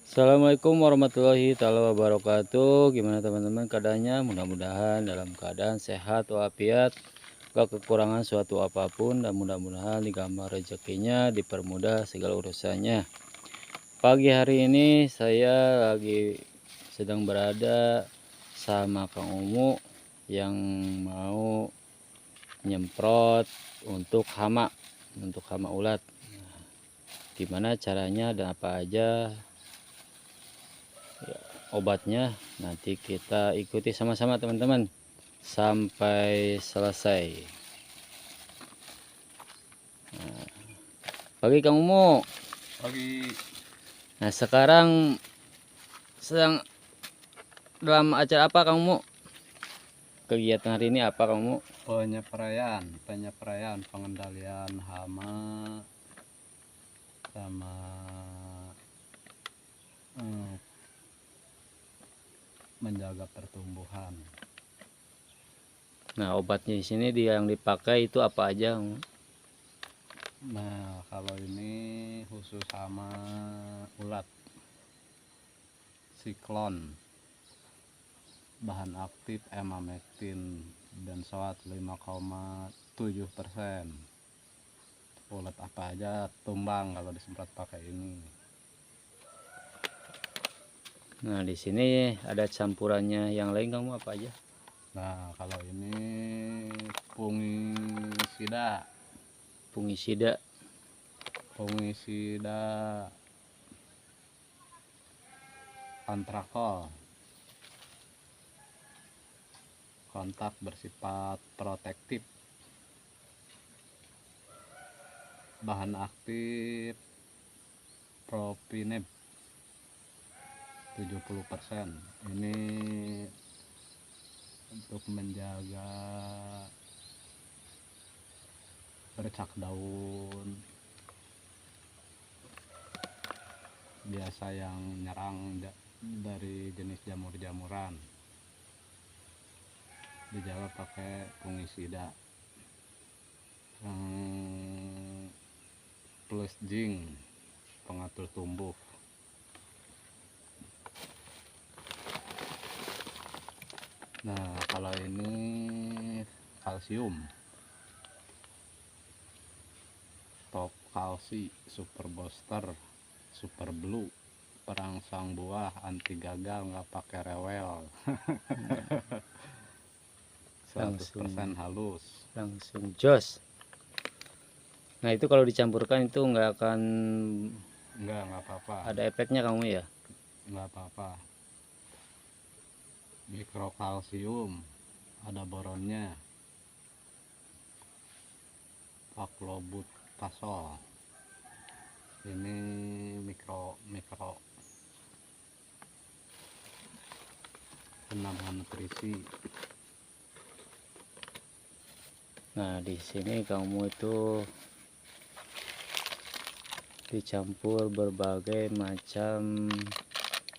Assalamualaikum warahmatullahi taala wabarakatuh. Gimana teman-teman keadaannya? Mudah-mudahan dalam keadaan sehat walafiat, gak kekurangan suatu apapun, dan mudah-mudahan digambar rezekinya, dipermudah segala urusannya. Pagi hari ini saya lagi sedang berada sama Kang Umu yang mau nyemprot untuk hama ulat. Gimana caranya dan apa aja obatnya, nanti kita ikuti sama-sama teman-teman sampai selesai. Pagi Kang Umu. Pagi. Nah sekarang sedang dalam acara apa Kang Umu? Kegiatan hari ini apa Kang Umu? penyepraian pengendalian hama sama menjaga pertumbuhan. Nah obatnya di sini yang dipakai itu apa aja Kang Umu? Nah kalau ini khusus sama ulat siklon, bahan aktif emamectin dan SOAT 5,7%. Ulat apa aja tumbang kalau disemprot pakai ini. Nah di sini ada campurannya yang lain Kang Umu apa aja? Nah kalau ini fungisida antrakol, kontak bersifat protektif, bahan aktif propineb 70%. Ini untuk menjaga bercak daun biasa yang nyerang dari jenis jamur-jamuran, dijaga pakai fungisida yang plus zinc pengatur tumbuh. Nah kalau ini kalsium top kalsi super booster super blue perangsang buah anti gagal, nggak pakai rewel. 100% halus, langsung jos. Nah itu kalau dicampurkan itu nggak apa-apa, ada efeknya kamu ya? nggak apa-apa. Mikrokalsium ada boronnya, paklobutasol ini mikro penambah nutrisi. Nah di sini kamu itu dicampur berbagai macam,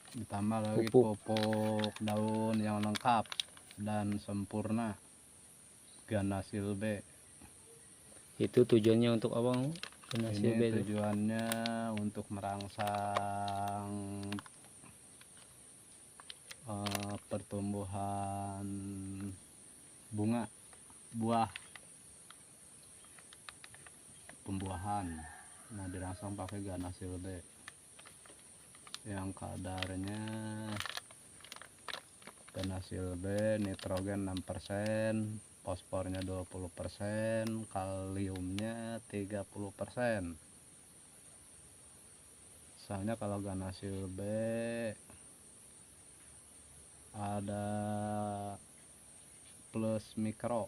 Ditambah lagi pupuk daun yang lengkap dan sempurna Ganasil B. Itu tujuannya untuk apa? Ini tujuannya untuk merangsang pertumbuhan bunga, buah, pembuahan. Nah dirangsang pakai Ganasil B yang kadarnya Ganasil B nitrogen 6%, fosfornya 20%, kaliumnya 30%. Soalnya kalau Ganasil B ada plus mikro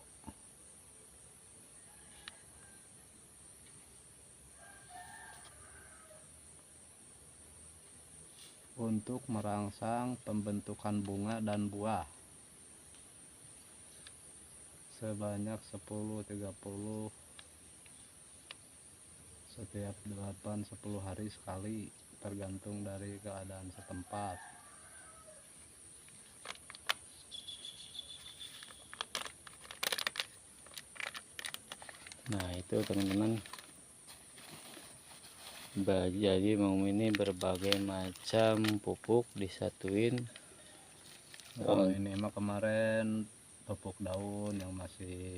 untuk merangsang pembentukan bunga dan buah sebanyak 10-30 setiap 8-10 hari sekali, tergantung dari keadaan setempat. Nah itu teman-teman Jadi mau ini berbagai macam pupuk disatuin. Kalau ini mah kemarin pupuk daun yang masih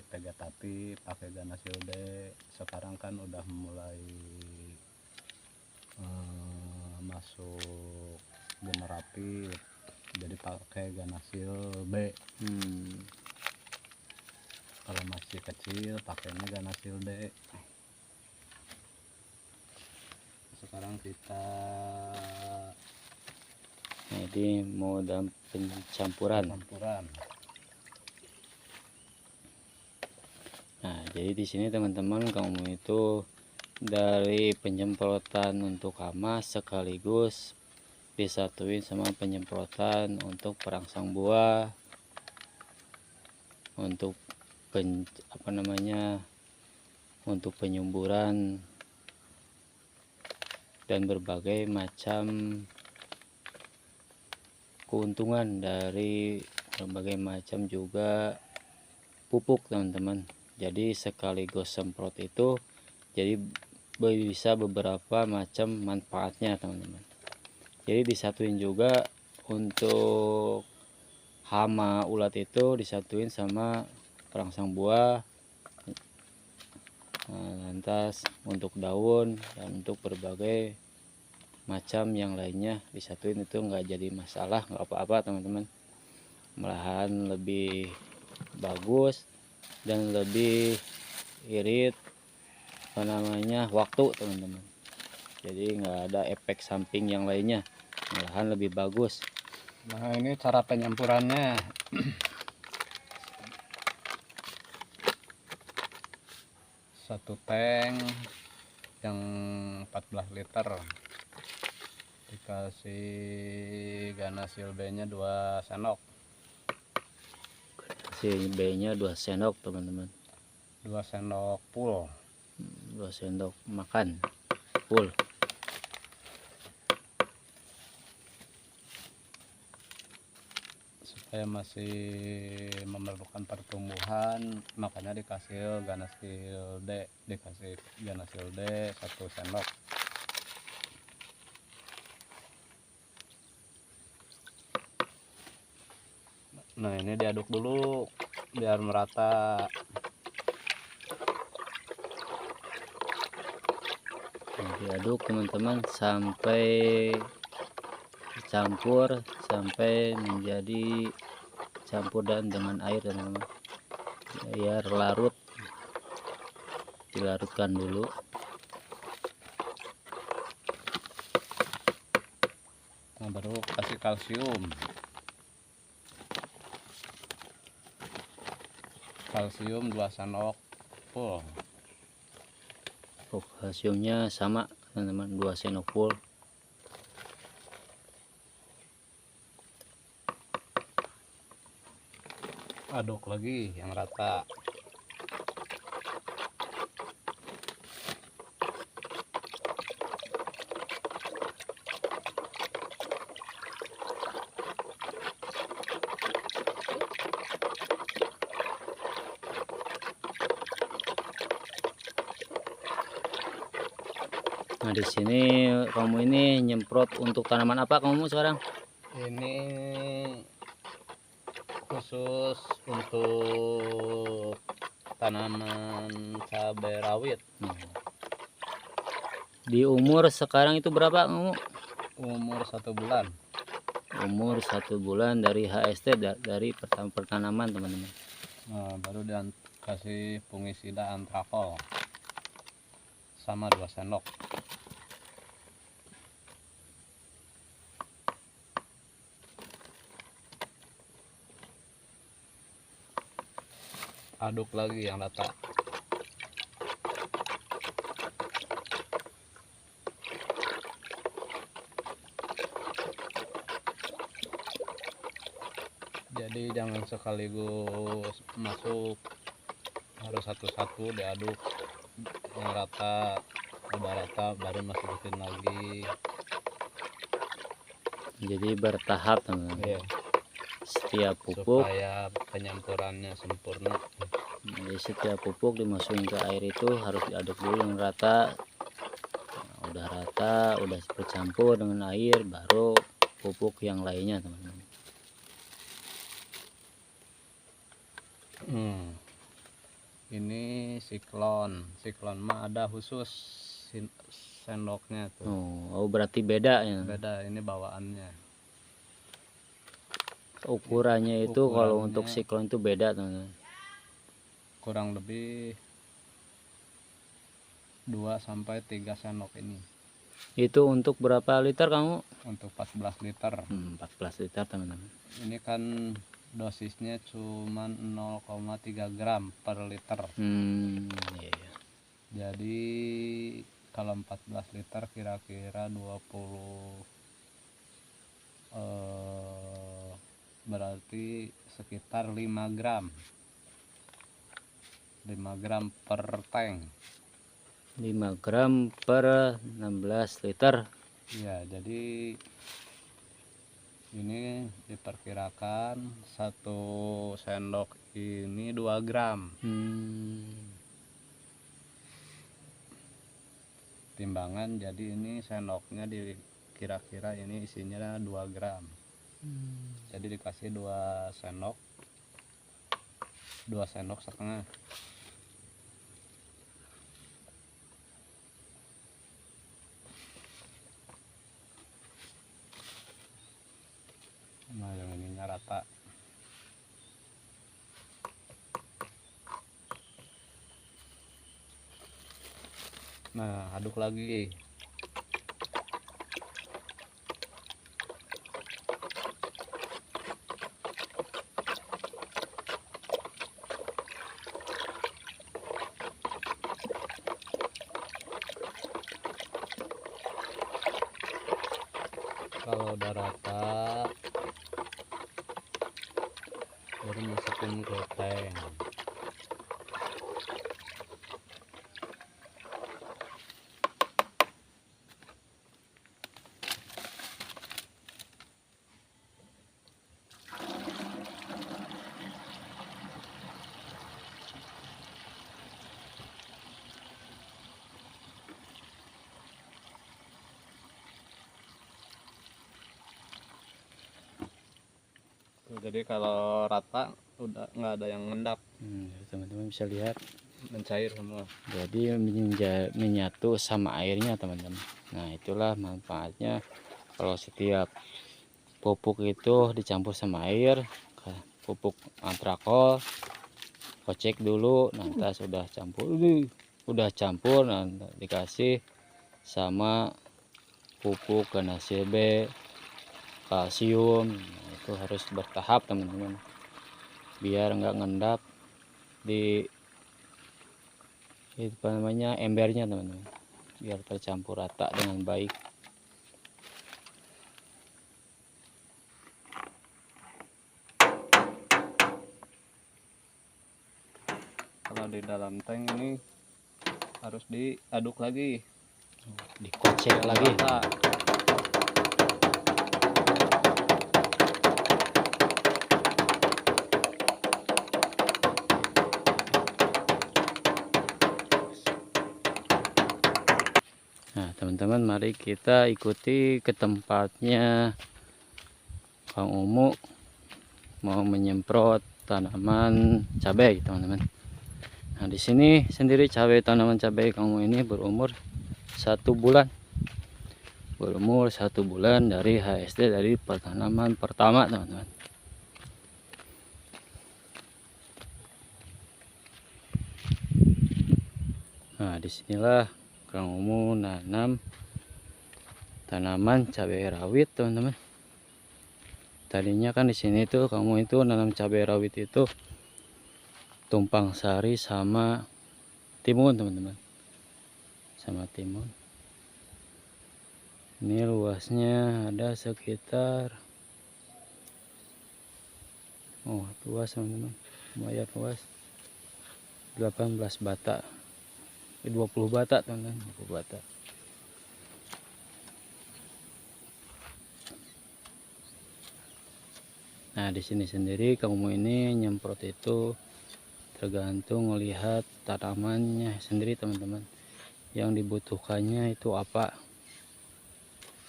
vegetatif pakai Ganasilde. Sekarang kan udah mulai masuk generatif, jadi pakai Ganasil B. Kalau masih kecil pakainya Ganasil D. Sekarang kita jadi mau dalam pencampuran. Nah, jadi di sini teman-teman kamu itu dari penyemprotan untuk hama sekaligus disatuin sama penyemprotan untuk perangsang buah, untuk untuk penyumburan dan berbagai macam keuntungan dari berbagai macam juga pupuk teman-teman. Jadi sekaligus semprot itu jadi bisa beberapa macam manfaatnya teman-teman. Jadi disatuin juga untuk hama ulat itu disatuin sama perangsang buah, lantas untuk daun dan untuk berbagai macam yang lainnya disatuin itu nggak jadi masalah, nggak apa-apa teman-teman, malahan lebih bagus dan lebih irit waktu teman-teman. Jadi nggak ada efek samping yang lainnya, malahan lebih bagus. Nah, ini cara penyampurannya. Satu tank yang 14 liter dikasih Ganasil B nya 2 sendok. Si B nya 2 sendok teman-teman, 2 sendok full, 2 sendok makan full. Supaya masih memerlukan pertumbuhan, makanya dikasih Ganasil D, 1 sendok. Nah, ini diaduk dulu biar merata. Diaduk teman-teman sampai dicampur, sampai menjadi campur dan dengan air teman-teman, biar larut, dilarutkan dulu. Nah, baru kasih kalsium 2 sendok full. Kalsiumnya sama teman-teman, 2 sendok full. Aduk lagi yang rata. Nah, di sini kamu ini nyemprot untuk tanaman apa kamu sekarang? Ini khusus untuk tanaman cabai rawit. Di umur sekarang itu berapa kamu? Umur 1 bulan. Umur 1 bulan dari HST, dari pertanaman teman-teman. Nah, baru dikasih fungisida antrakol sama 2 sendok. Aduk lagi yang rata. Jadi jangan sekaligus masuk, harus satu-satu diaduk yang rata. Udah rata baru masukin lagi. Jadi bertahap teman-teman. Iya. Setiap pupuk Supaya penyampurannya sempurna. Jadi setiap pupuk dimasukin ke air itu harus diaduk dulu yang rata udah rata, udah bercampur dengan air, baru pupuk yang lainnya teman-teman. Ini siklon mah ada khusus sendoknya tuh. Oh berarti beda ya. Beda, ini bawaannya. Ukurannya itu kalau untuk siklon itu beda teman-teman. Kurang lebih 2-3 sendok ini. Itu untuk berapa liter kamu? Untuk 14 liter. 14 liter teman-teman. Ini kan dosisnya cuma 0,3 gram per liter. Iya. Jadi kalau 14 liter kira-kira 20 berarti sekitar 5 gram per tank. 5 gram per 16 liter. Ya, jadi ini diperkirakan 1 sendok ini 2 gram. Timbangan, jadi ini sendoknya kira-kira ini isinya 2 gram. Jadi dikasih 2 sendok setengah. Nah, yang ininya rata. Nah, aduk lagi. Kalau udah rata, baru masukin ke tank. Jadi kalau rata udah nggak ada yang ngendap. Teman-teman bisa lihat Mencair semua. jadi menyatu sama airnya teman-teman. Nah itulah manfaatnya kalau setiap pupuk itu dicampur sama air. Pupuk antrakol kocek dulu, nanti sudah campur nanti dikasih sama pupuk NaCB, kalsium. Nah, itu harus bertahap teman-teman biar nggak ngendap di apa namanya embernya teman-teman, biar tercampur rata dengan baik. Kalau di dalam tank ini harus diaduk lagi, dikocek lagi. Nah teman-teman, mari kita ikuti ke tempatnya Kang Umu mau menyemprot tanaman cabai teman-teman. Nah di sini sendiri tanaman cabai Kang Umu ini berumur 1 bulan. Berumur 1 bulan dari HSD, dari tanaman pertama teman-teman. Nah disinilah Kang Umu nanam tanaman cabai rawit teman-teman. Tadinya kan di sini tuh kamu itu nanam cabai rawit itu tumpang sari sama timun teman-teman, sama timun. Ini luasnya ada sekitar luas teman-teman, lumayan luas, 18 bata, 20 bata teman-teman, 20 bata. Nah di sini sendiri kamu ini nyemprot itu tergantung melihat tanamannya sendiri teman-teman, yang dibutuhkannya itu apa.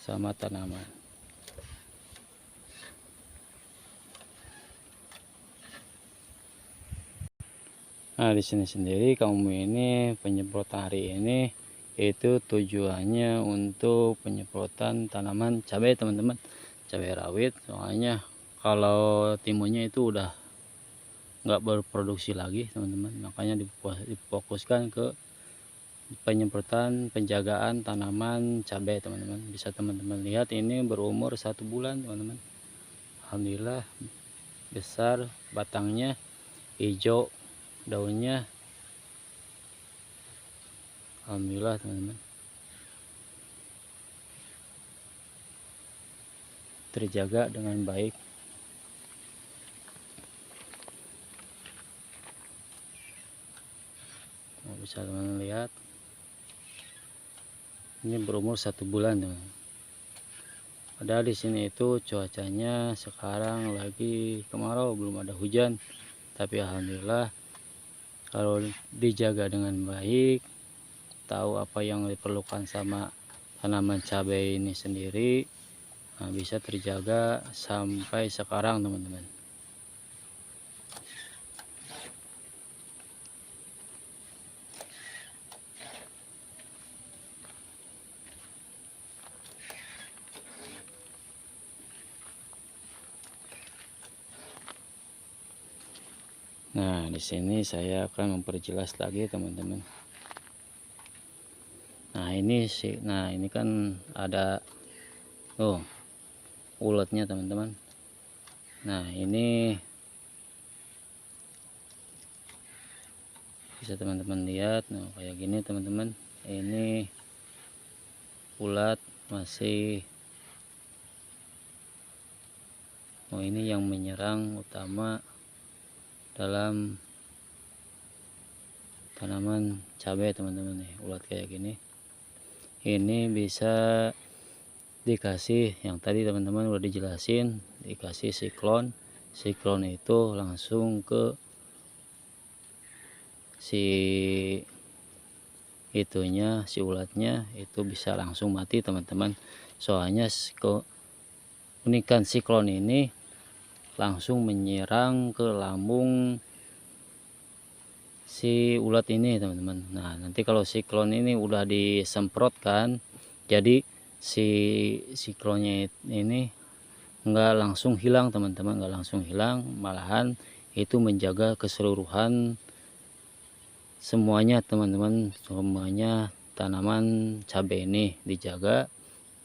sama tanaman. Nah, di sini sendiri kamu ini penyemprotan hari ini itu tujuannya untuk penyemprotan tanaman cabai teman-teman, cabai rawit. Soalnya kalau timunnya itu udah nggak berproduksi lagi teman-teman, makanya difokuskan ke penyemprotan penjagaan tanaman cabai teman-teman. Bisa teman-teman lihat ini berumur 1 bulan teman-teman. Alhamdulillah besar batangnya, hijau daunnya, alhamdulillah teman-teman, terjaga dengan baik. Nah, bisa teman-teman lihat ini berumur 1 bulan teman-teman. Padahal di sini itu cuacanya sekarang lagi kemarau, belum ada hujan, tapi alhamdulillah kalau dijaga dengan baik, tahu apa yang diperlukan sama tanaman cabai ini sendiri, nah, bisa terjaga sampai sekarang teman-teman. Nah, di sini saya akan memperjelas lagi teman-teman. Nah, ini kan ada uletnya teman-teman. Nah, ini bisa teman-teman lihat. Nah, kayak gini teman-teman. Ini ulat masih ini yang menyerang utama dalam tanaman cabai teman-teman nih, ulat kayak gini. Ini bisa dikasih yang tadi teman-teman udah dijelasin, dikasih siklon. Siklon itu langsung ke si itunya, si ulatnya itu bisa langsung mati teman-teman. Soalnya keunikan siklon ini langsung menyerang ke lambung si ulat ini teman-teman. Nah, nanti kalau siklon ini udah disemprotkan, jadi si siklonnya ini nggak langsung hilang teman-teman, nggak langsung hilang, malahan itu menjaga keseluruhan semuanya teman-teman, semuanya tanaman cabai ini dijaga.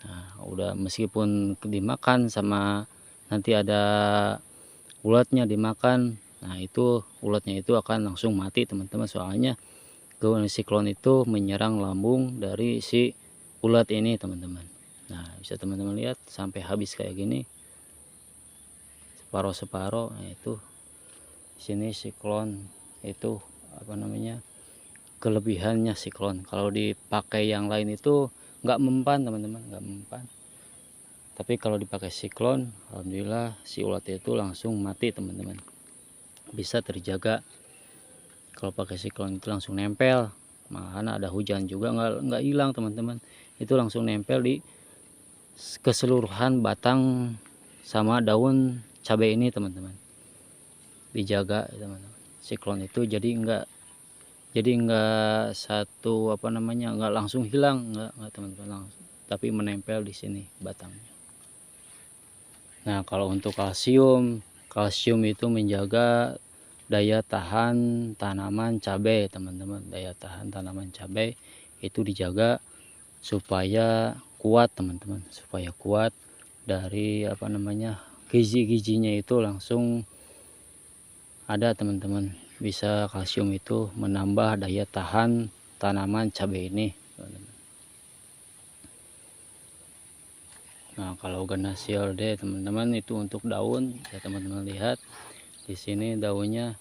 Nah, udah meskipun dimakan sama nanti ada ulatnya dimakan, nah itu ulatnya itu akan langsung mati teman-teman. Soalnya siklon itu menyerang lambung dari si ulat ini teman-teman. Nah, bisa teman-teman lihat sampai habis kayak gini, separoh-separoh. Nah, itu di sini siklon itu apa namanya, kelebihannya siklon. Kalau dipakai yang lain itu nggak mempan teman-teman, nggak mempan. Tapi kalau dipakai siklon, alhamdulillah si ulat itu langsung mati teman-teman, bisa terjaga. Kalau pakai siklon itu langsung nempel, malahan ada hujan juga nggak hilang teman-teman, itu langsung nempel di keseluruhan batang sama daun cabai ini teman-teman, dijaga teman-teman. Siklon itu jadi nggak satu apa namanya, nggak langsung hilang, nggak teman-teman, langsung tapi menempel di sini batangnya. Nah, kalau untuk kalsium itu menjaga daya tahan tanaman cabai teman-teman. Daya tahan tanaman cabai itu dijaga supaya kuat teman-teman, supaya kuat dari apa namanya, gizi-gizinya itu langsung ada teman-teman. Bisa kalsium itu menambah daya tahan tanaman cabai ini teman-teman. Nah, kalau Ganassil D teman-teman itu untuk daun, ya teman-teman lihat di sini daunnya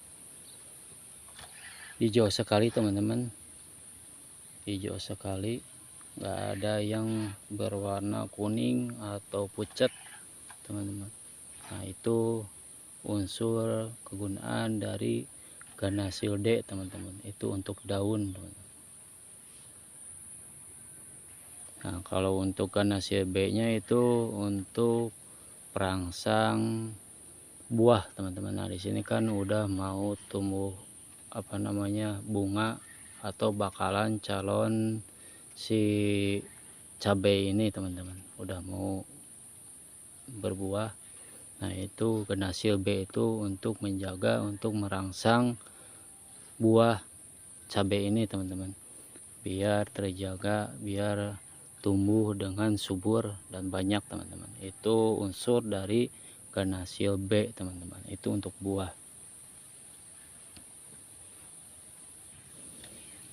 hijau sekali teman-teman, hijau sekali, nggak ada yang berwarna kuning atau pucat teman-teman. Nah, itu unsur kegunaan dari Ganassil D teman-teman, itu untuk daun teman-teman. Nah, kalau untuk Ganasia B-nya itu untuk perangsang buah teman-teman. Nah, di sini kan udah mau tumbuh apa namanya bunga atau bakalan calon si cabai ini teman-teman, udah mau berbuah. Nah, itu Ganasia B itu untuk menjaga, untuk merangsang buah cabai ini teman-teman, biar terjaga, biar tumbuh dengan subur dan banyak teman-teman. Itu unsur dari Ganasia B teman-teman, itu untuk buah.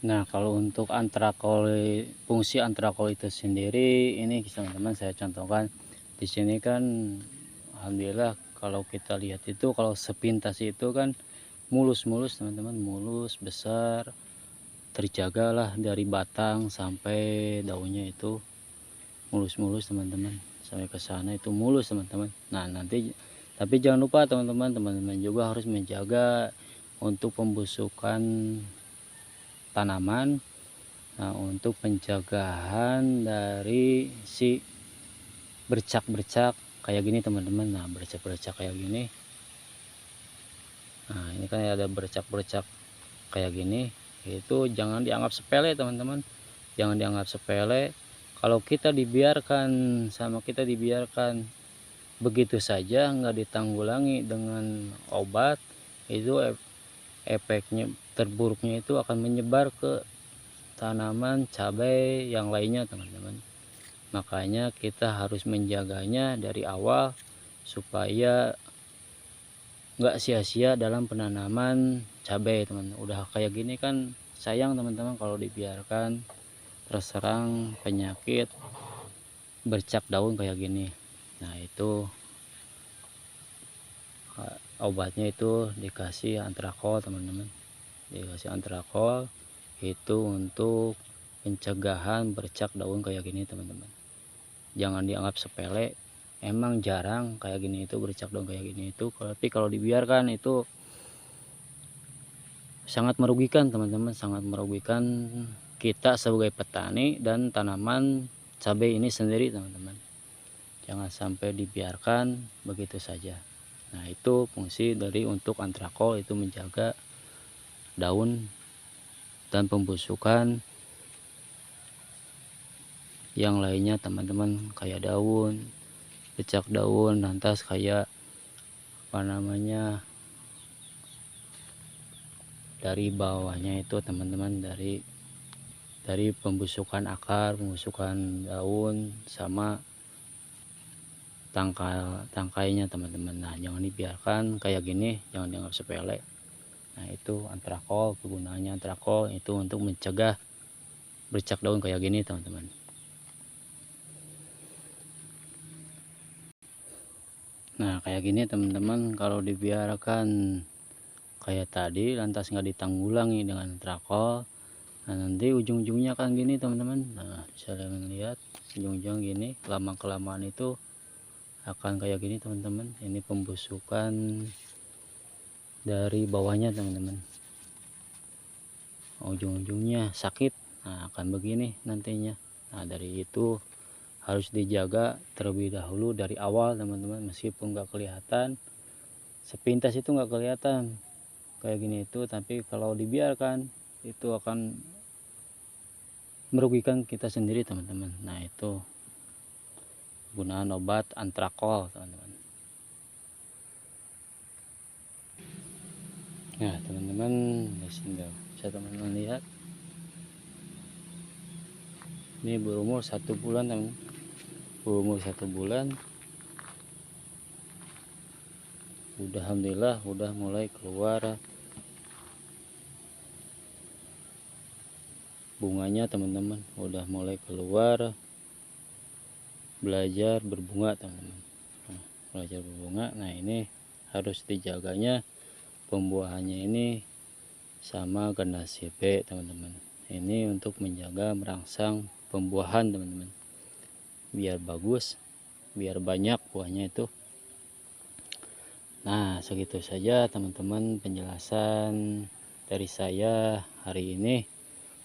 Nah, kalau untuk antrakol, fungsi antrakol itu sendiri ini teman-teman saya contohkan di sini kan. Alhamdulillah kalau kita lihat itu, kalau sepintas itu kan mulus-mulus teman-teman, mulus besar, terjagalah dari batang sampai daunnya itu mulus-mulus teman-teman, sampai ke sana itu mulus teman-teman. Nah, nanti tapi jangan lupa teman-teman juga harus menjaga untuk pembusukan tanaman. Nah, untuk pencegahan dari si bercak-bercak kayak gini teman-teman. Nah, bercak-bercak kayak gini, nah ini kan ada bercak-bercak kayak gini, itu jangan dianggap sepele teman-teman, jangan dianggap sepele. Kalau kita dibiarkan kita dibiarkan begitu saja, nggak ditanggulangi dengan obat, itu efeknya terburuknya itu akan menyebar ke tanaman cabai yang lainnya teman-teman. Makanya kita harus menjaganya dari awal supaya nggak sia-sia dalam penanaman cabai teman. Udah kayak gini kan sayang teman-teman kalau dibiarkan terserang penyakit bercak daun kayak gini. Nah, itu obatnya itu dikasih antrakol teman-teman, dikasih antrakol itu untuk pencegahan bercak daun kayak gini teman-teman. Jangan dianggap sepele, emang jarang kayak gini itu bercak daun kayak gini itu, tapi kalau dibiarkan itu sangat merugikan teman-teman, sangat merugikan kita sebagai petani dan tanaman cabai ini sendiri teman-teman. Jangan sampai dibiarkan begitu saja. Nah, itu fungsi dari untuk antrakol, itu menjaga daun dan pembusukan yang lainnya teman-teman, kayak daun, bercak daun, lantas kayak apa namanya, dari bawahnya itu teman-teman, dari pembusukan akar, pembusukan daun, sama tangkainya teman-teman. Nah, jangan dibiarkan kayak gini, jangan dianggap sepele. Nah, itu antrakol, kegunaannya antrakol itu untuk mencegah bercak daun kayak gini teman-teman. Nah, kayak gini teman-teman, kalau dibiarkan kayak tadi lantas nggak ditanggulangi dengan antrakol, nah nanti ujung-ujungnya kan gini teman-teman. Nah, bisa lihat ujung-ujung gini, lama kelamaan itu akan kayak gini teman-teman. Ini pembusukan dari bawahnya teman-teman, ujung-ujungnya sakit. Nah, akan begini nantinya. Nah, dari itu harus dijaga terlebih dahulu dari awal teman-teman, meskipun nggak kelihatan sepintas itu, nggak kelihatan kayak gini itu, tapi kalau dibiarkan itu akan merugikan kita sendiri teman-teman. Nah, itu gunaan obat antrakol teman-teman. Nah, teman-teman di sini bisa teman-teman lihat, ini berumur 1 bulan teman, berumur 1 bulan udah, alhamdulillah udah mulai keluar bunganya teman-teman, udah mulai keluar, belajar berbunga teman-teman. Nah, belajar berbunga. Nah, ini harus dijaganya pembuahannya ini sama Ganasia B teman-teman. Ini untuk menjaga merangsang pembuahan teman-teman, biar bagus, biar banyak buahnya itu. Nah, segitu saja teman-teman penjelasan dari saya hari ini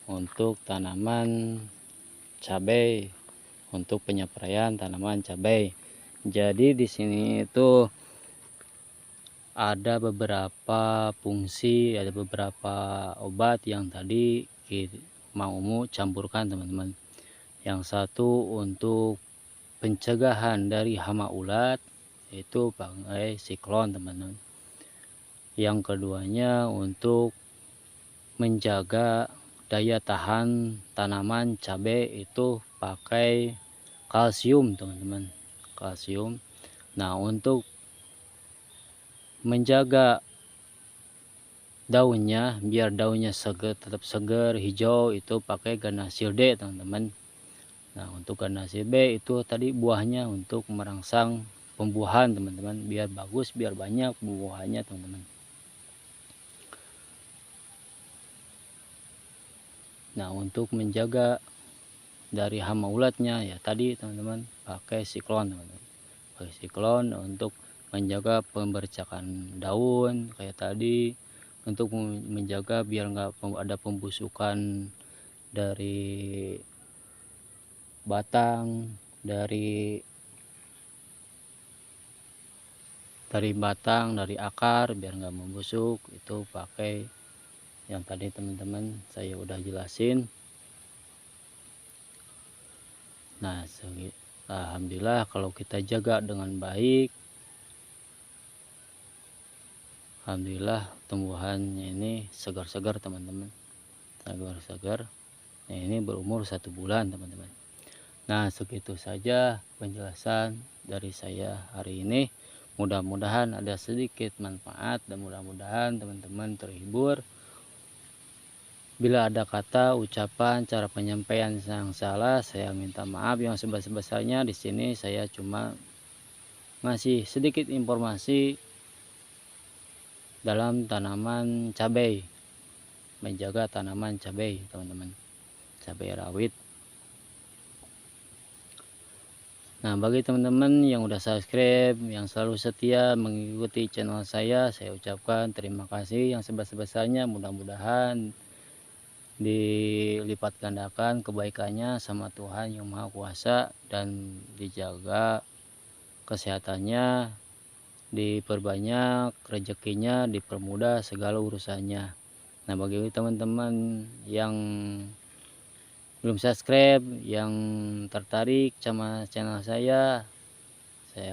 untuk tanaman cabai untuk penyapraian tanaman cabai. Jadi di sini itu ada beberapa fungsi, ada beberapa obat yang tadi mau campurkan teman-teman. Yang satu untuk pencegahan dari hama ulat, itu pakai siklon teman-teman. Yang keduanya untuk menjaga daya tahan tanaman cabai, itu pakai kalsium teman-teman, kalsium. Nah, untuk menjaga daunnya biar daunnya seger, tetap segar hijau, itu pakai Ganasil D teman-teman. Nah, untuk Ganasil B itu tadi buahnya untuk merangsang pembuahan teman-teman, biar bagus, biar banyak buahnya teman-teman. Nah, untuk menjaga dari hama ulatnya ya tadi teman-teman pakai siklon teman-teman, pakai siklon untuk menjaga pembercakan daun kayak tadi, untuk menjaga biar nggak ada pembusukan dari batang, dari batang, dari akar, biar nggak membusuk, itu pakai yang tadi teman-teman saya udah jelasin. Nah, alhamdulillah kalau kita jaga dengan baik, alhamdulillah tumbuhannya ini segar-segar teman-teman, segar-segar. Nah, ini berumur 1 bulan teman-teman. Nah, segitu saja penjelasan dari saya hari ini. Mudah-mudahan ada sedikit manfaat dan mudah-mudahan teman-teman terhibur. Bila ada kata, ucapan, cara penyampaian yang salah, saya minta maaf yang sebesar-besarnya. Di sini saya cuma ngasih sedikit informasi dalam tanaman cabai, menjaga tanaman cabai teman-teman, cabai rawit. Nah, bagi teman-teman yang udah subscribe, yang selalu setia mengikuti channel saya ucapkan terima kasih yang sebesar-besarnya. Mudah-mudahan dilipat gandakan kebaikannya sama Tuhan yang Maha Kuasa, dan dijaga kesehatannya, diperbanyak rezekinya, dipermudah segala urusannya. Nah, bagi teman-teman yang belum subscribe, yang tertarik sama channel saya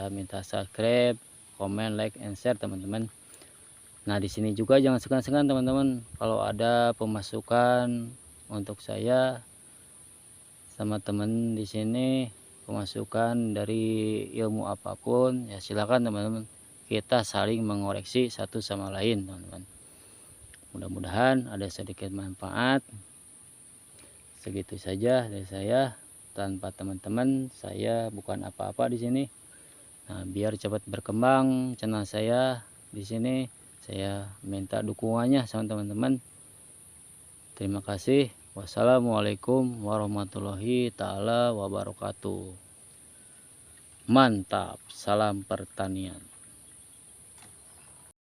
minta subscribe, komen, like, and share teman-teman. Nah, di sini juga jangan segan-segan teman-teman, kalau ada pemasukan untuk saya sama teman di sini, pemasukan dari ilmu apapun, ya silakan teman-teman, kita saling mengoreksi satu sama lain teman-teman. Mudah-mudahan ada sedikit manfaat. Segitu saja dari saya. Tanpa teman-teman saya bukan apa-apa di sini. Nah, biar cepat berkembang channel saya di sini, saya minta dukungannya sama teman-teman. Terima kasih. Wassalamualaikum warahmatullahi taala wabarakatuh. Mantap, salam pertanian.